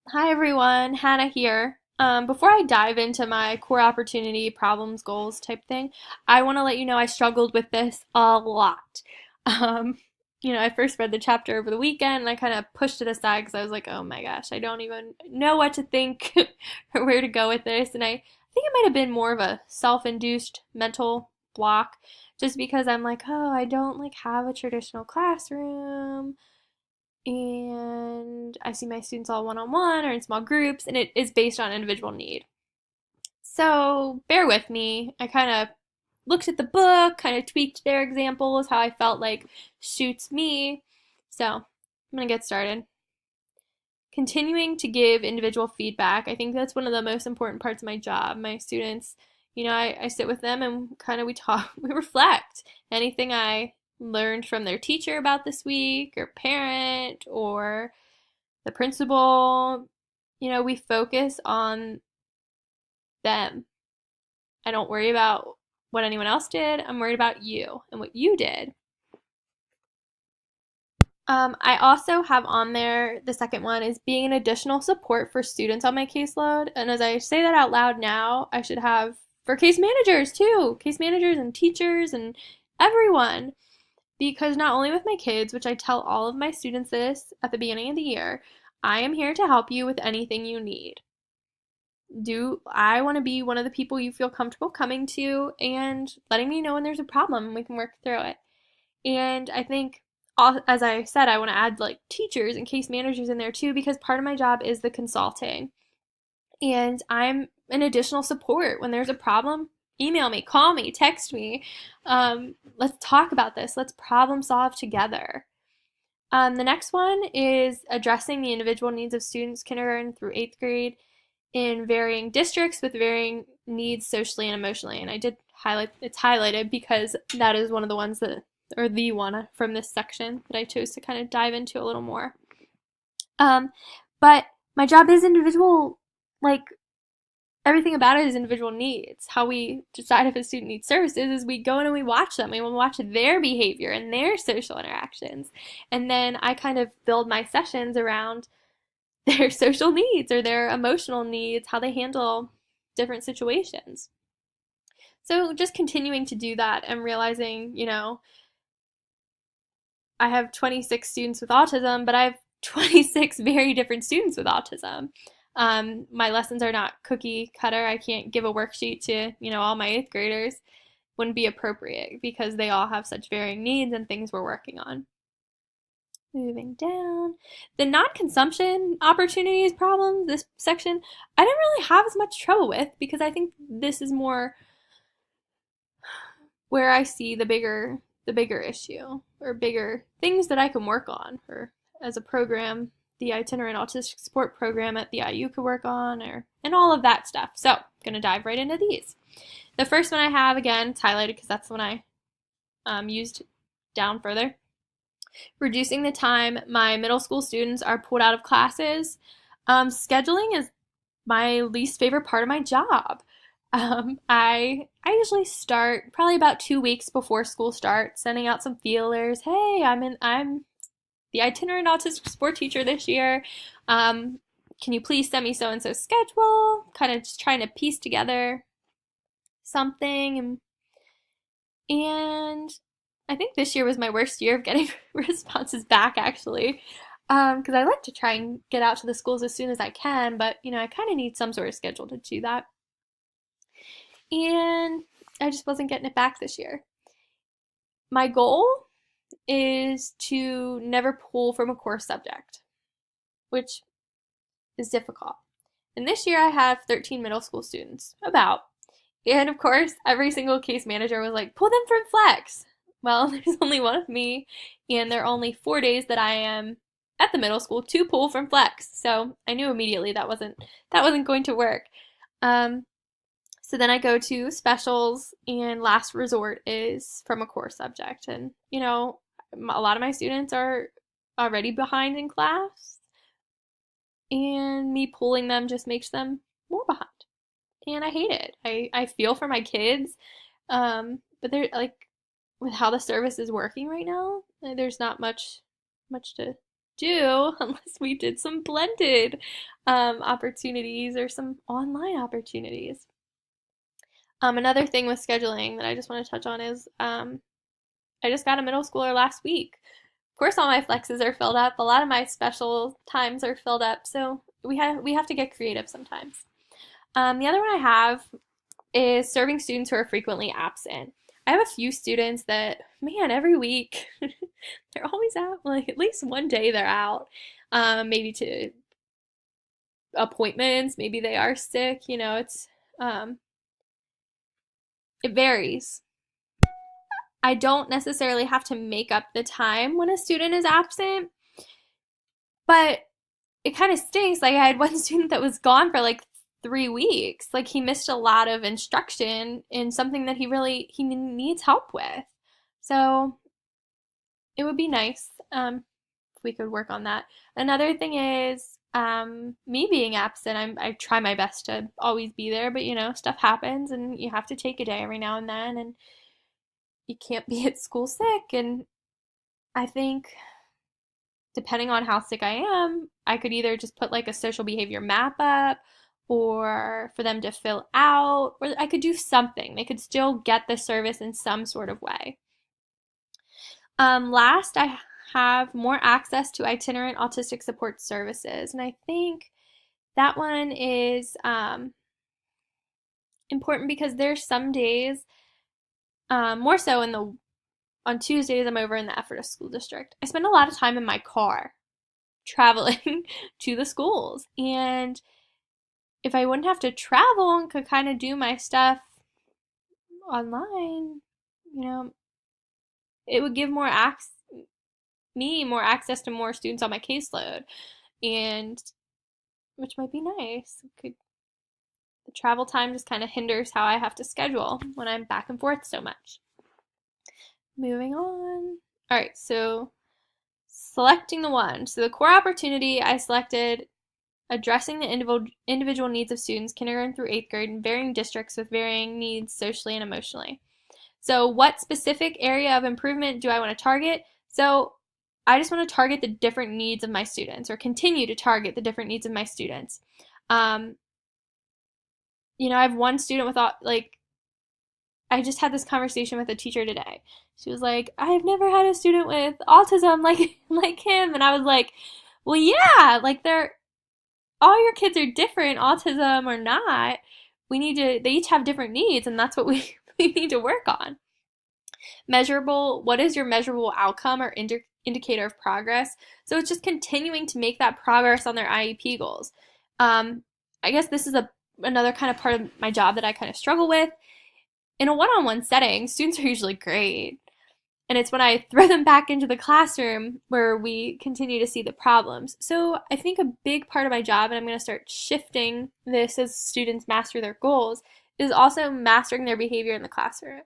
Hi everyone, Hannah here. Before I dive into my core opportunity, problems, goals type thing, I want to let you know I struggled with this a lot. Um, I first read the chapter over the weekend and I kind of pushed it aside because I was like, oh my gosh, I don't even know what to think or where to go with this. And I think it might have been more of a self-induced mental block just because I'm like, oh, I don't like have a traditional classroom and I see my students all one on one or in small groups, and it is based on individual need. So bear with me. I kind of looked at the book, kind of tweaked their examples, how I felt like suits me. So I'm going to get started. Continuing to give individual feedback. I think that's one of the most important parts of my job. My students, I sit with them and kind of we talk, we reflect. Anything I learned from their teacher about this week, or parent, or the principal, we focus on them. I don't worry about what anyone else did. I'm worried about you and what you did. I also have on there the second one is being an additional support for students on my caseload. And as I say that out loud now, I should have for case managers too, case managers and teachers and everyone. Because not only with my kids, which I tell all of my students this at the beginning of the year, I am here to help you with anything you need. I want to be one of the people you feel comfortable coming to and letting me know when there's a problem and we can work through it. And I think, as I said, I want to add like teachers and case managers in there too because part of my job is the consulting. And I'm an additional support. When there's a problem, email me, call me, text me. Let's talk about this. Let's problem solve together. The next one is addressing the individual needs of students kindergarten through eighth grade in varying districts with varying needs socially and emotionally. And I did highlight it's highlighted because that is one of the ones that, or the one from this section that I chose to kind of dive into a little more. Um, but my job is individual, like everything about it is individual needs. How we decide if a student needs services is we go in and we watch them. We watch their behavior and their social interactions. And then I kind of build my sessions around their social needs or their emotional needs, how they handle different situations. So just continuing to do that and realizing, I have 26 students with autism, but I have 26 very different students with autism. My lessons are not cookie cutter. I can't give a worksheet to, all my eighth graders. Wouldn't be appropriate because they all have such varying needs and things we're working on. Moving down. The non-consumption opportunities problems, this section, I didn't really have as much trouble with because I think this is more where I see the bigger issue or bigger things that I can work on or as a program, the itinerant autistic support program at the IU could work on or and all of that stuff. So, I'm going to dive right into these. The first one I have again, it's highlighted because that's the one I used down further. Reducing the time my middle school students are pulled out of classes. Scheduling is my least favorite part of my job. I usually start probably about 2 weeks before school starts, sending out some feelers. Hey, I'm the itinerant autistic support teacher this year. Can you please send me so and so schedule? Kind of just trying to piece together something and I think this year was my worst year of getting responses back, actually, because I like to try and get out to the schools as soon as I can, but I kind of need some sort of schedule to do that, and I just wasn't getting it back this year. My goal is to never pull from a core subject, which is difficult. And this year I have 13 middle school students, about. And of course, every single case manager was like, pull them from Flex. Well, there's only one of me, and there are only 4 days that I am at the middle school to pull from Flex. So I knew immediately that wasn't going to work. Um, so then I go to specials, and last resort is from a core subject. And a lot of my students are already behind in class, and me pulling them just makes them more behind and I hate it. I feel for my kids, but they're like with how the service is working right now. There's not much to do unless we did some blended opportunities or some online opportunities. Another thing with scheduling that I just want to touch on is I just got a middle schooler last week. Of course, all my flexes are filled up. A lot of my special times are filled up, so we have to get creative sometimes. The other one I have is serving students who are frequently absent. I have a few students that, man, every week they're always out. Like at least one day they're out, maybe to appointments. Maybe they are sick. Um, it varies. I don't necessarily have to make up the time when a student is absent, but it kind of stinks. Like I had one student that was gone for like 3 weeks. Like he missed a lot of instruction in something that he needs help with. So it would be nice if we could work on that. Another thing is me being absent. I try my best to always be there, but stuff happens and you have to take a day every now and then, and you can't be at school sick. And I think depending on how sick I am, I could either just put like a social behavior map up or for them to fill out, or I could do something. They could still get the service in some sort of way. Last, I have more access to itinerant autistic support services, and I think that one is important because there's some days, more so on Tuesdays, I'm over in the Ephrata School District. I spend a lot of time in my car traveling to the schools. And if I wouldn't have to travel and could kind of do my stuff online, it would give me more access to more students on my caseload, and which might be nice. The travel time just kind of hinders how I have to schedule when I'm back and forth so much. Moving on. All right, so selecting the one. So the core opportunity I selected addressing the individual needs of students kindergarten through 8th grade in varying districts with varying needs socially and emotionally. So what specific area of improvement do I want to target? So I just want to target the different needs of my students, or continue to target the different needs of my students. I have one student with I just had this conversation with a teacher today. She was like, I've never had a student with autism like him. And I was like, well, yeah, like all your kids are different, autism or not. They each have different needs, and that's what we need to work on. Measurable, what is your measurable outcome or indicator of progress? So it's just continuing to make that progress on their IEP goals. I guess this is another kind of part of my job that I kind of struggle with. In a one-on-one setting, students are usually great. And it's when I throw them back into the classroom where we continue to see the problems. So I think a big part of my job, and I'm going to start shifting this as students master their goals, is also mastering their behavior in the classroom.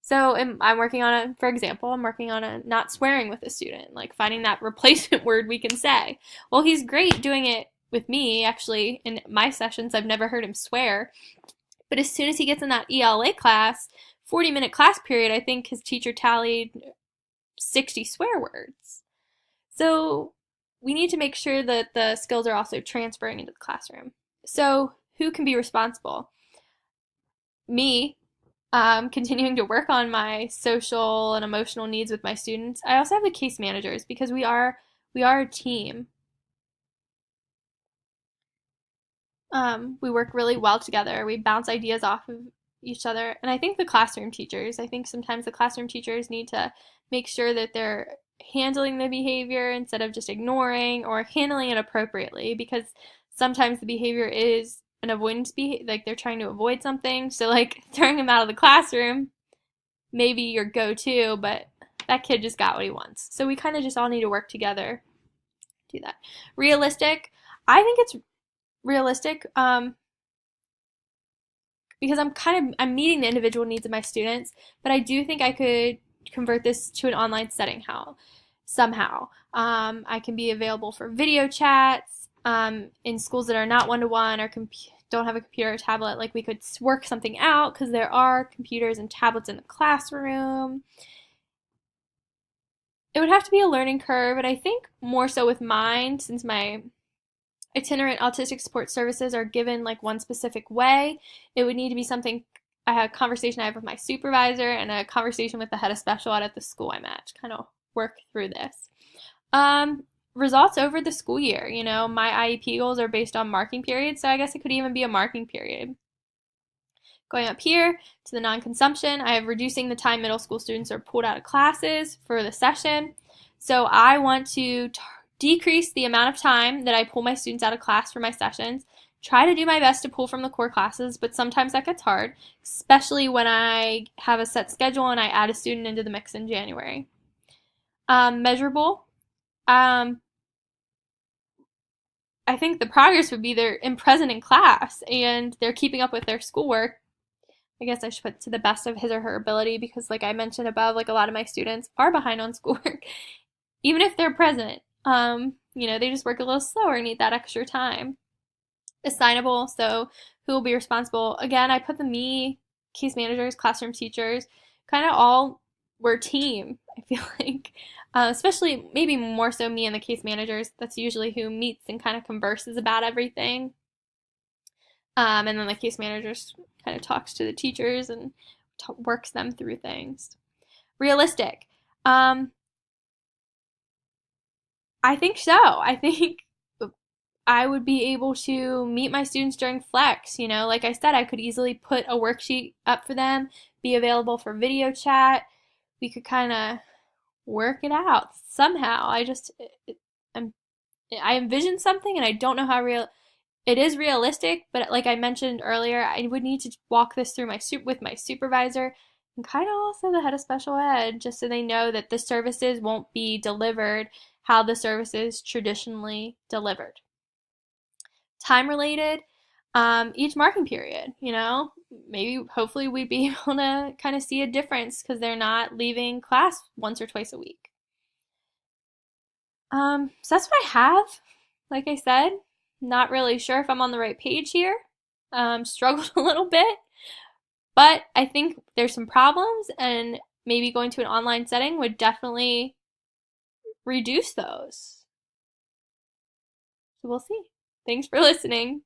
So I'm working on for example, I'm working on a not swearing with a student, like finding that replacement word we can say. Well, he's great doing it with me. Actually, in my sessions, I've never heard him swear. But as soon as he gets in that ELA class, 40-minute class period, I think his teacher tallied 60 swear words. So we need to make sure that the skills are also transferring into the classroom. So who can be responsible? Me, continuing to work on my social and emotional needs with my students. I also have the case managers because we are a team. We work really well together. We bounce ideas off of each other. And I think sometimes the classroom teachers need to make sure that they're handling the behavior instead of just ignoring, or handling it appropriately, because sometimes the behavior is an avoidance behavior, like they're trying to avoid something. So like throwing them out of the classroom, maybe your go-to, but that kid just got what he wants. So we kind of just all need to work together to do that. Realistic. I think it's realistic because I'm meeting the individual needs of my students, but I do think I could convert this to an online setting somehow. I can be available for video chats in schools that are not one-to-one or don't have a computer or tablet. Like we could work something out because there are computers and tablets in the classroom. It would have to be a learning curve, and I think more so with mine, since my itinerant autistic support services are given like one specific way, it would need to be something I had a conversation I have with my supervisor and a conversation with the head of special ed at the school I'm at to kind of work through this. Um, Results over the school year. My IEP goals are based on marking periods, so I guess it could even be a marking period. Going up here to the non-consumption, I have reducing the time middle school students are pulled out of classes for the session. So I want to decrease the amount of time that I pull my students out of class for my sessions. Try to do my best to pull from the core classes, but sometimes that gets hard, especially when I have a set schedule and I add a student into the mix in January. Measurable. I think the progress would be they're present in class and they're keeping up with their schoolwork. I guess I should put to the best of his or her ability because, like I mentioned above, like a lot of my students are behind on schoolwork, even if they're present. They just work a little slower, need that extra time. Assignable, so who will be responsible? Again, I put the me, case managers, classroom teachers, kind of all were team, I feel like. Especially maybe more so me and the case managers. That's usually who meets and kind of converses about everything. And then the case managers kind of talks to the teachers and works them through things. Realistic. I think so. I think I would be able to meet my students during flex. Like I said, I could easily put a worksheet up for them, be available for video chat. We could kind of work it out somehow. I envision something and I don't know how real it is realistic, but like I mentioned earlier, I would need to walk this through with my supervisor and kind of also the head of special ed, just so they know that the services won't be delivered how the services traditionally delivered. Time related, each marking period, maybe hopefully we'd be able to kind of see a difference because they're not leaving class once or twice a week. So that's what I have. Like I said, not really sure if I'm on the right page here. Struggled a little bit, but I think there's some problems, and maybe going to an online setting would definitely reduce those. So we'll see. Thanks for listening.